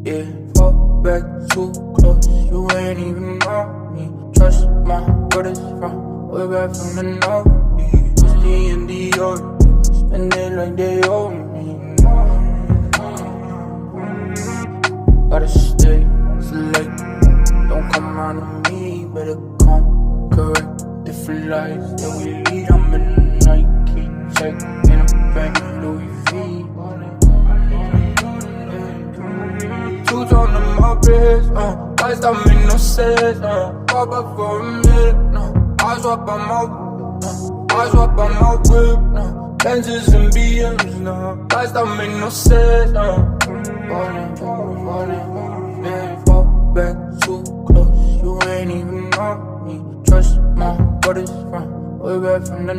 Yeah, fall back too close, you ain't even know me. Trust my brothers from way back from the north. It's the end of the order, spend it like they owe me. Gotta stay select, don't come around to me, better come correct. Different lives that we lead, I'm in the Nike check, in a bag of Louis V. Two-tone on my wrist, lights don't make no sense, pop up for a minute, I swap on my whip, Benzes and BMs, lights don't make no sense, falling, yeah, fall back too close, you ain't even know me. Trust my brothers from way back from the